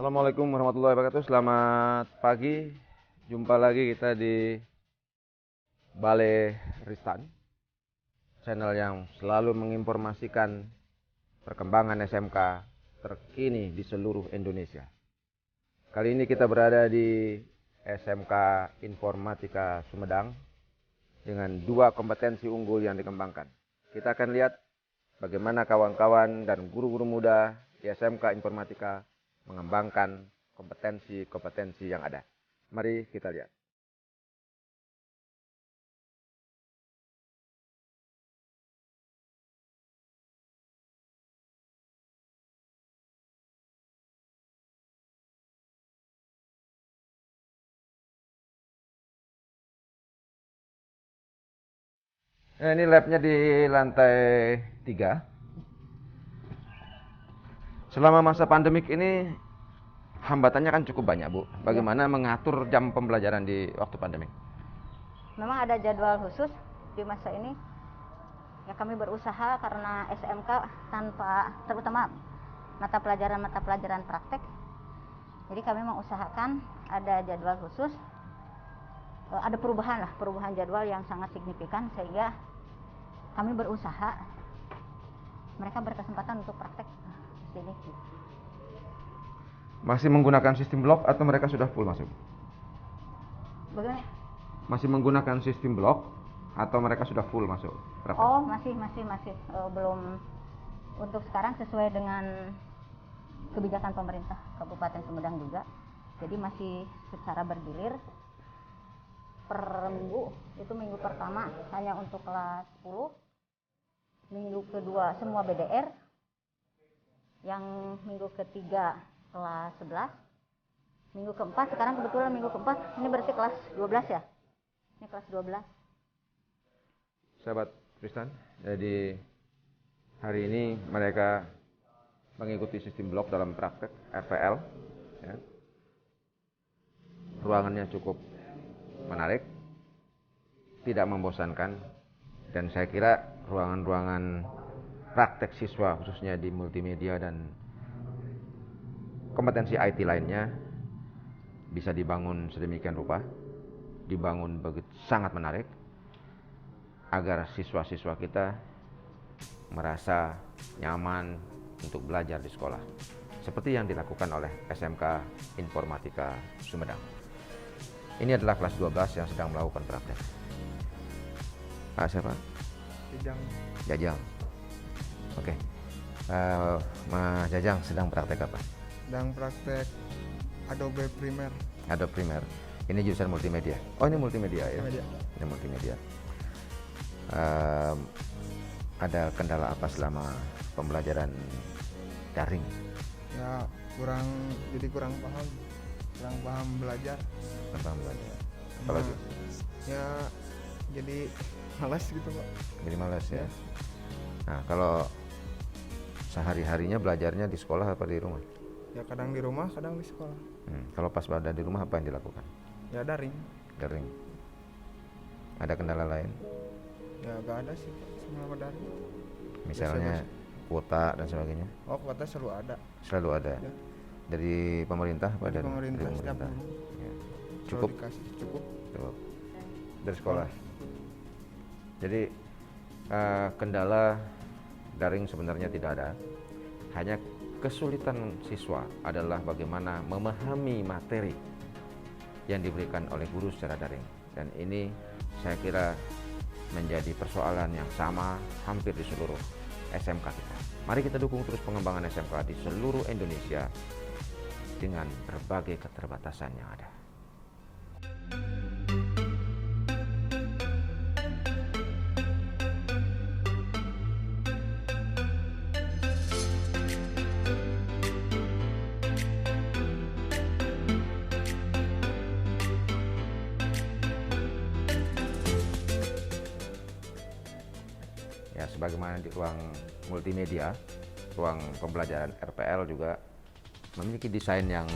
Assalamualaikum warahmatullahi wabarakatuh. Selamat pagi. Jumpa lagi kita di Balai Ristan, channel yang selalu menginformasikan perkembangan SMK terkini di seluruh Indonesia. Kali ini kita berada di SMK Informatika Sumedang dengan dua kompetensi unggul yang dikembangkan. Kita akan lihat bagaimana kawan-kawan dan guru-guru muda di SMK Informatika mengembangkan kompetensi-kompetensi yang ada. Mari kita lihat. Nah, ini labnya di lantai 3. Selama masa pandemik ini hambatannya kan cukup banyak, Bu. Bagaimana mengatur jam pembelajaran di waktu pandemik? Memang ada jadwal khusus di masa ini. Ya kami berusaha karena SMK tanpa terutama mata pelajaran praktek. Jadi kami mengusahakan ada jadwal khusus. Ada perubahan jadwal yang sangat signifikan sehingga kami berusaha mereka berkesempatan untuk praktek di sini. Masih menggunakan sistem blok atau mereka sudah full masuk? Bagaimana? Masih menggunakan sistem blok atau mereka sudah full masuk? Berapa? Oh, masih. Belum, untuk sekarang sesuai dengan kebijakan pemerintah Kabupaten Sumedang juga. Jadi masih secara bergilir per minggu. Itu minggu pertama hanya untuk kelas 10. Minggu kedua semua BDR. Yang minggu ketiga kelas 11. Minggu keempat, sekarang kebetulan minggu keempat, ini berarti kelas 12 ya? Ini kelas 12. Sahabat Tristan, jadi hari ini mereka mengikuti sistem blok dalam praktek RPL. Ya. Ruangannya cukup menarik, tidak membosankan, dan saya kira ruangan-ruangan praktek siswa khususnya di multimedia dan kompetensi IT lainnya bisa dibangun sedemikian rupa, dibangun begitu sangat menarik agar siswa-siswa kita merasa nyaman untuk belajar di sekolah seperti yang dilakukan oleh SMK Informatika Sumedang. Ini adalah kelas 12 yang sedang melakukan praktek. Siapa? Jajang. Oke. Mas Jajang sedang praktek apa? Sedang praktek Adobe Premiere. Adobe Premiere. Ini jurusan multimedia. Oh, ini multimedia ya? Multimedia. Ini multimedia. Ada kendala apa selama pembelajaran daring? Ya kurang paham belajar. Tentang belajar. Apalagi? Ya jadi malas gitu Pak. Jadi malas ya. Nah, kalau sehari-harinya belajarnya di sekolah apa di rumah? Ya kadang di rumah, kadang di sekolah. Kalau pas berada di rumah apa yang dilakukan? Ya daring. Daring. Ada kendala lain? Ya gak ada sih selama daring. Misalnya kuota dan sebagainya? Oh, kuota selalu ada. Selalu ada. Ya. Dari pemerintah apa Dari pemerintah setiap bulan. Ya. Selalu Cukup? dikasih, cukup. Cukup. Dari sekolah. Jadi kendala daring sebenarnya tidak ada. Hanya kesulitan siswa adalah bagaimana memahami materi yang diberikan oleh guru secara daring. Dan ini saya kira menjadi persoalan yang sama hampir di seluruh SMK kita. Mari kita dukung terus pengembangan SMK di seluruh Indonesia dengan berbagai keterbatasan yang ada. Ya, sebagaimana di ruang multimedia, ruang pembelajaran RPL juga memiliki desain yang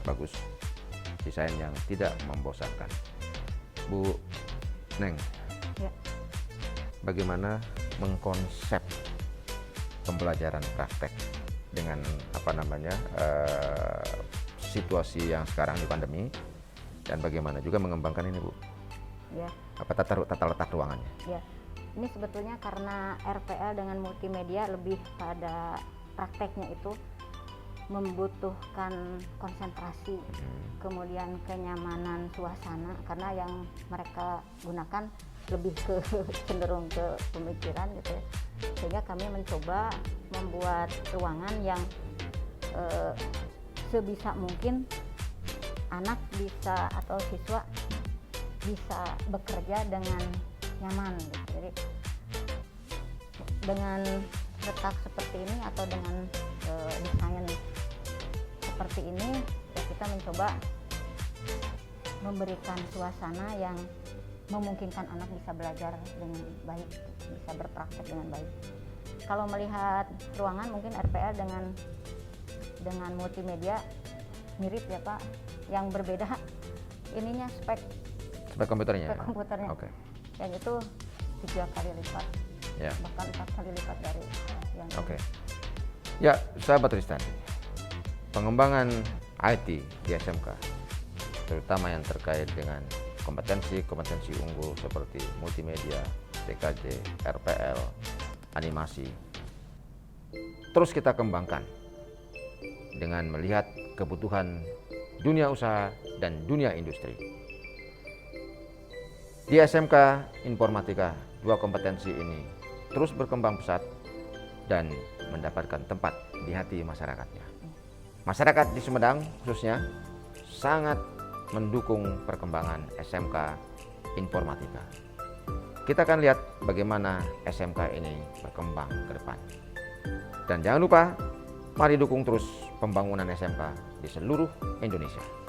bagus, desain yang tidak membosankan. Bu Neng, Ya. bagaimana mengkonsep pembelajaran praktek dengan situasi yang sekarang di pandemi dan bagaimana juga mengembangkan ini, Bu? Ya, Apa tata letak ruangannya? ya. Ini sebetulnya karena RPL dengan multimedia lebih pada prakteknya itu membutuhkan konsentrasi, kemudian kenyamanan suasana, karena yang mereka gunakan lebih ke cenderung ke pemikiran gitu ya. Sehingga kami mencoba membuat ruangan yang sebisa mungkin anak bisa atau siswa bisa bekerja dengan nyaman gitu. Jadi dengan letak seperti ini atau dengan desain seperti ini ya, kita mencoba memberikan suasana yang memungkinkan anak bisa belajar dengan baik, bisa berpraktek dengan baik. Kalau melihat ruangan mungkin RPL dengan multimedia mirip ya Pak, yang berbeda ininya spek komputernya. komputernya. Oke. Yang itu 3 kali lipat, Ya. bahkan 4 kali lipat dari yang Oke. Ya, sahabat Tristan, pengembangan IT di SMK, terutama yang terkait dengan kompetensi unggul seperti multimedia, TKJ, RPL, animasi, terus kita kembangkan dengan melihat kebutuhan dunia usaha dan dunia industri. Di SMK Informatika, 2 kompetensi ini terus berkembang pesat dan mendapatkan tempat di hati masyarakatnya. Masyarakat di Sumedang khususnya sangat mendukung perkembangan SMK Informatika. Kita akan lihat bagaimana SMK ini berkembang ke depan. Dan jangan lupa, mari dukung terus pembangunan SMK di seluruh Indonesia.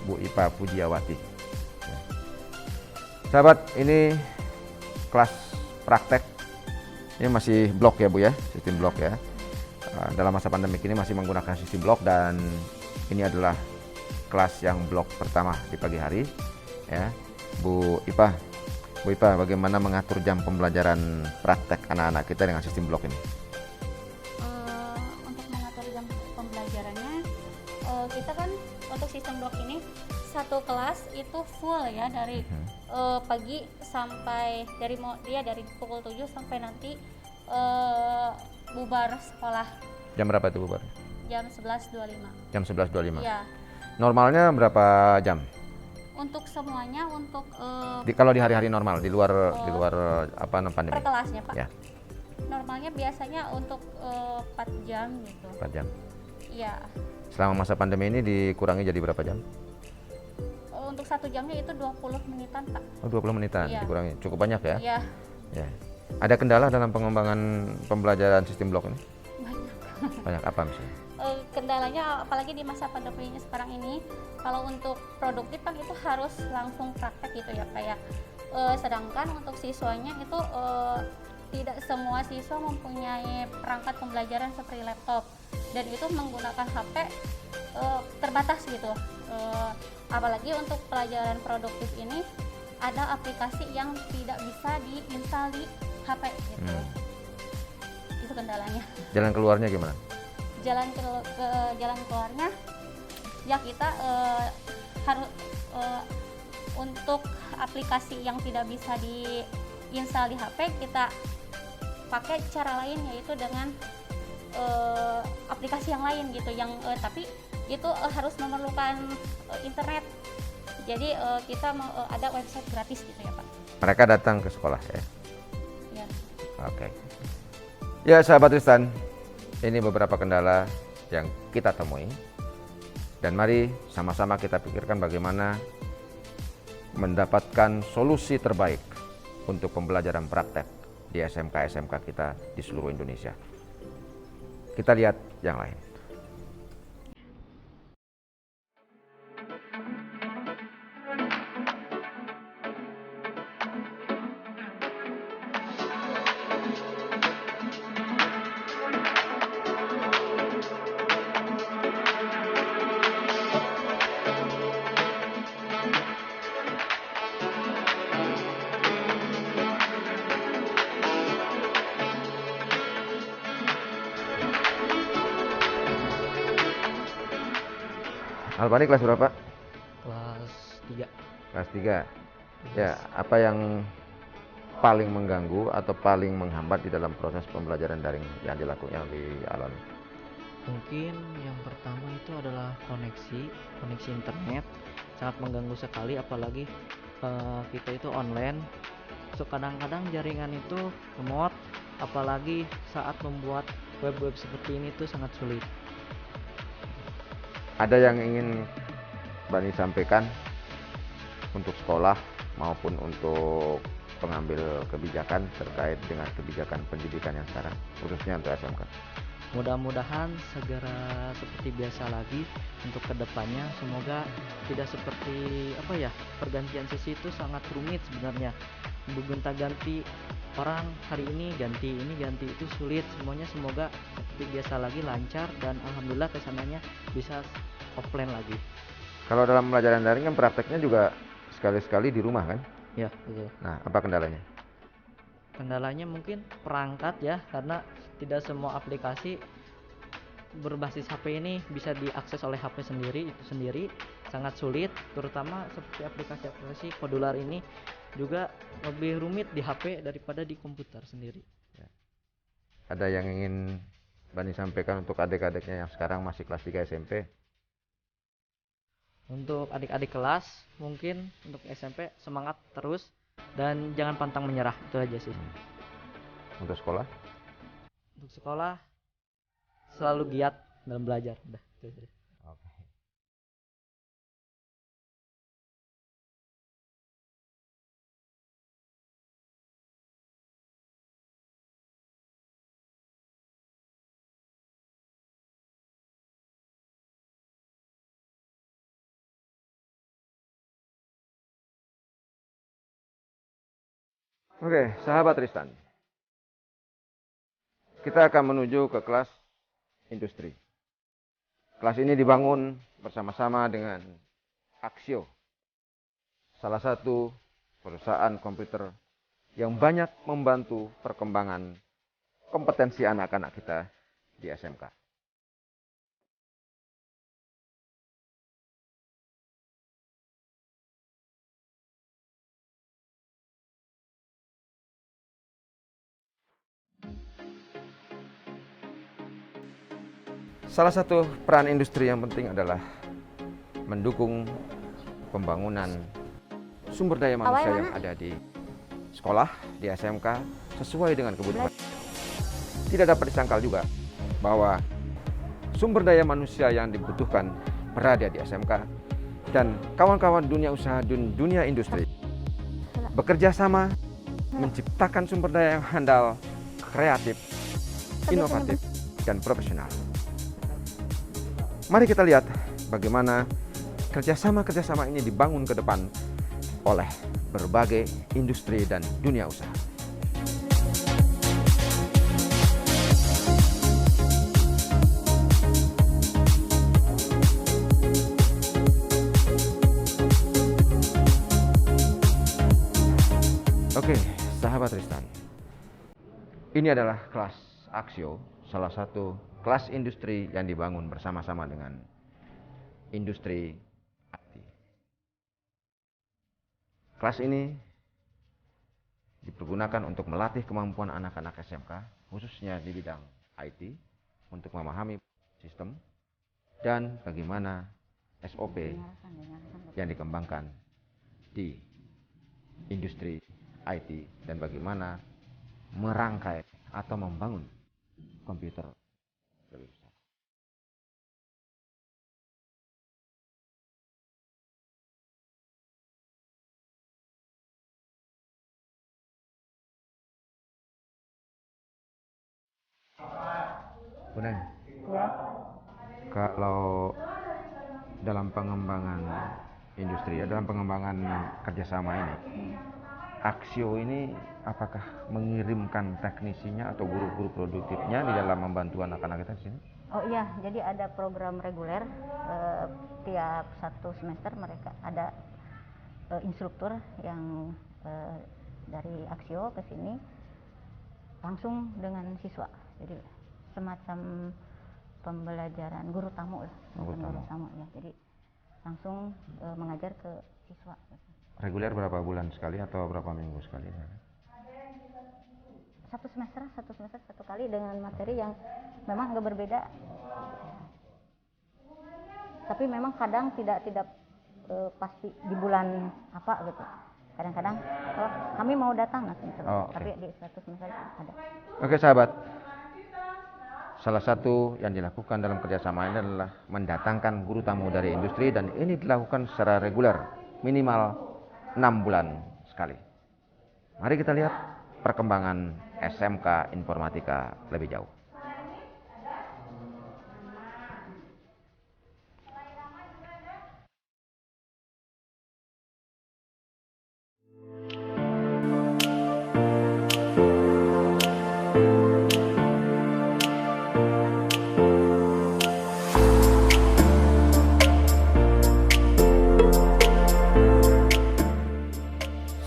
Bu Ipa Pujiawati. Ya. Sahabat, ini kelas praktek. Ini masih blok ya Bu ya, sistem blok ya. Dalam masa pandemi ini masih menggunakan sistem blok dan ini adalah kelas yang blok pertama di pagi hari. Ya, Bu Ipa, bagaimana mengatur jam pembelajaran praktek anak-anak kita dengan sistem blok ini? Untuk mengatur jam pembelajarannya, kita kan untuk sistem blok ini satu kelas itu full ya dari pagi sampai dari pukul 7 sampai nanti bubar sekolah. Jam berapa itu bubar? Jam 11.25. Jam 11.25. Iya. Normalnya berapa jam? Untuk semuanya Kalau di hari-hari normal di luar apa pandemi? per kelasnya Pak. Ya. Normalnya biasanya untuk 4 jam gitu. 4 jam. Iya. Selama masa pandemi ini dikurangi jadi berapa jam? Untuk 1 jamnya itu 20 menitan Pak. Oh, 20 menitan Iya. dikurangi. Cukup banyak ya? Iya. Ya. Ada kendala dalam pengembangan pembelajaran sistem blok ini? Banyak. Banyak apa misalnya? Kendalanya apalagi di masa pandemi sekarang ini, kalau untuk produktif kan itu harus langsung praktek gitu ya kayak sedangkan untuk siswanya itu tidak semua siswa mempunyai perangkat pembelajaran seperti laptop dan itu menggunakan HP terbatas gitu. Apalagi untuk pelajaran produktif ini ada aplikasi yang tidak bisa diinstal di HP gitu. Itu kendalanya. Jalan keluarnya gimana? Jalan keluarnya ya kita harus untuk aplikasi yang tidak bisa diinstal di HP kita pakai cara lain yaitu dengan aplikasi yang lain gitu yang tapi itu harus memerlukan internet. Jadi kita ada website gratis gitu ya Pak. Mereka datang ke sekolah ya? Ya. Oke. Ya sahabat Tristan, ini beberapa kendala yang kita temui dan mari sama-sama kita pikirkan bagaimana mendapatkan solusi terbaik untuk pembelajaran praktek di SMK-SMK kita di seluruh Indonesia. Kita lihat yang lain. Albani kelas berapa? Kelas 3. Kelas 3. Ya, apa yang paling mengganggu atau paling menghambat di dalam proses pembelajaran daring yang dilakukan, yang dialami? Mungkin yang pertama itu adalah koneksi internet sangat mengganggu sekali, apalagi kita itu online. So kadang-kadang jaringan itu lemot, apalagi saat membuat web-web seperti ini tuh sangat sulit. Ada yang ingin Bani sampaikan untuk sekolah maupun untuk pengambil kebijakan terkait dengan kebijakan pendidikan yang sekarang, khususnya untuk SMK? Mudah-mudahan segera seperti biasa lagi untuk kedepannya. Semoga tidak seperti pergantian sisi itu sangat rumit sebenarnya. Gonta-ganti orang, hari ini ganti itu sulit semuanya. Semoga seperti biasa lagi, lancar, dan alhamdulillah kesananya bisa offline lagi. Kalau dalam pembelajaran daring kan prakteknya juga sekali-sekali di rumah kan? Ya, betul. Nah, apa kendalanya? Kendalanya mungkin perangkat ya, karena tidak semua aplikasi berbasis HP ini bisa diakses oleh HP sendiri sangat sulit, terutama seperti aplikasi-aplikasi modular ini juga lebih rumit di HP daripada di komputer sendiri. Ada yang ingin Bani sampaikan untuk adik-adiknya yang sekarang masih kelas 3 SMP? Untuk adik-adik kelas, mungkin untuk SMP semangat terus dan jangan pantang menyerah, itu aja sih. Untuk sekolah? Untuk sekolah selalu giat dalam belajar, udah itu aja. Oke. Oke, sahabat Tristan. Kita akan menuju ke kelas industri. Kelas ini dibangun bersama-sama dengan Axio, salah satu perusahaan komputer yang banyak membantu perkembangan kompetensi anak-anak kita di SMK. Salah satu peran industri yang penting adalah mendukung pembangunan sumber daya manusia yang ada di sekolah, di SMK, sesuai dengan kebutuhan. Tidak dapat disangkal juga bahwa sumber daya manusia yang dibutuhkan berada di SMK dan kawan-kawan dunia usaha dan dunia industri bekerja sama menciptakan sumber daya yang handal, kreatif, inovatif, dan profesional. Mari kita lihat bagaimana kerjasama ini dibangun ke depan oleh berbagai industri dan dunia usaha. Oke, sahabat Tristan. Ini adalah kelas Axio, salah satu kelas industri yang dibangun bersama-sama dengan industri IT. Kelas ini dipergunakan untuk melatih kemampuan anak-anak SMK, khususnya di bidang IT, untuk memahami sistem dan bagaimana SOP yang dikembangkan di industri IT dan bagaimana merangkai atau membangun komputer lebih besar. Buneng, Ya. kalau dalam pengembangan industri, dalam pengembangan kerjasama ini, Axio ini apakah mengirimkan teknisinya atau guru-guru produktifnya di dalam membantu anak-anak kita di sini? Oh iya, jadi ada program reguler tiap satu semester mereka ada instruktur yang dari Axio ke sini langsung dengan siswa. Jadi semacam pembelajaran guru tamu lah, Guru tamu. ya. Jadi langsung mengajar ke siswa. Reguler berapa bulan sekali atau berapa minggu sekali? Satu semester satu kali dengan materi yang memang agak berbeda. Tapi memang kadang tidak pasti di bulan apa gitu. Kadang-kadang kami mau datang tapi di satu semester ada. Oke sahabat, salah satu yang dilakukan dalam kerjasama ini adalah mendatangkan guru tamu dari industri, dan ini dilakukan secara reguler minimal 6 bulan sekali. Mari kita lihat perkembangan SMK Informatika lebih jauh.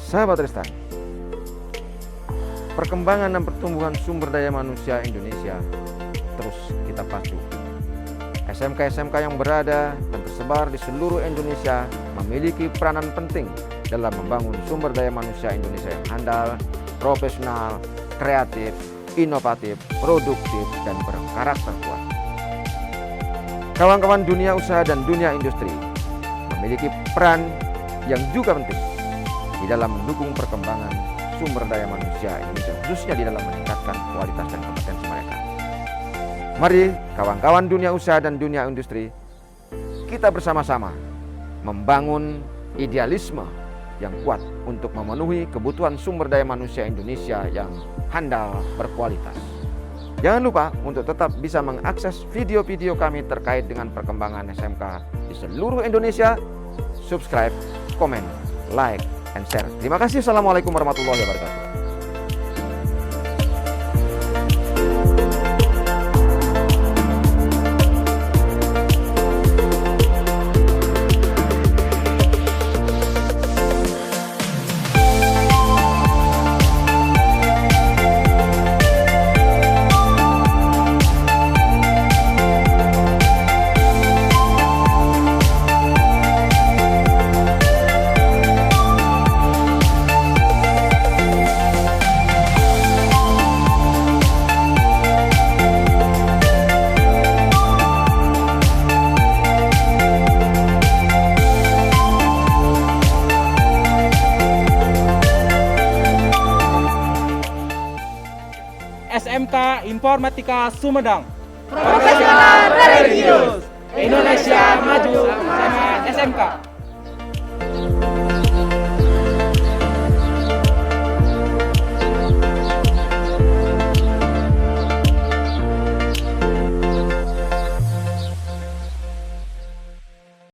Sahabat Ristan, perkembangan dan pertumbuhan sumber daya manusia Indonesia terus kita pacu. SMK-SMK yang berada dan tersebar di seluruh Indonesia memiliki peranan penting dalam membangun sumber daya manusia Indonesia yang handal, profesional, kreatif, inovatif, produktif, dan berkarakter kuat. Kawan-kawan dunia usaha dan dunia industri memiliki peran yang juga penting di dalam mendukung perkembangan sumber daya manusia Indonesia, khususnya di dalam meningkatkan kualitas dan kompetensi mereka. Mari kawan-kawan dunia usaha dan dunia industri, kita bersama-sama membangun idealisme yang kuat untuk memenuhi kebutuhan sumber daya manusia Indonesia yang handal, berkualitas. Jangan lupa untuk tetap bisa mengakses video-video kami terkait dengan perkembangan SMK di seluruh Indonesia. Subscribe, komen, like, and share. Terima kasih. Assalamualaikum warahmatullahi wabarakatuh. SMK Informatika Sumedang. Profesional religius. Indonesia maju sama SMK.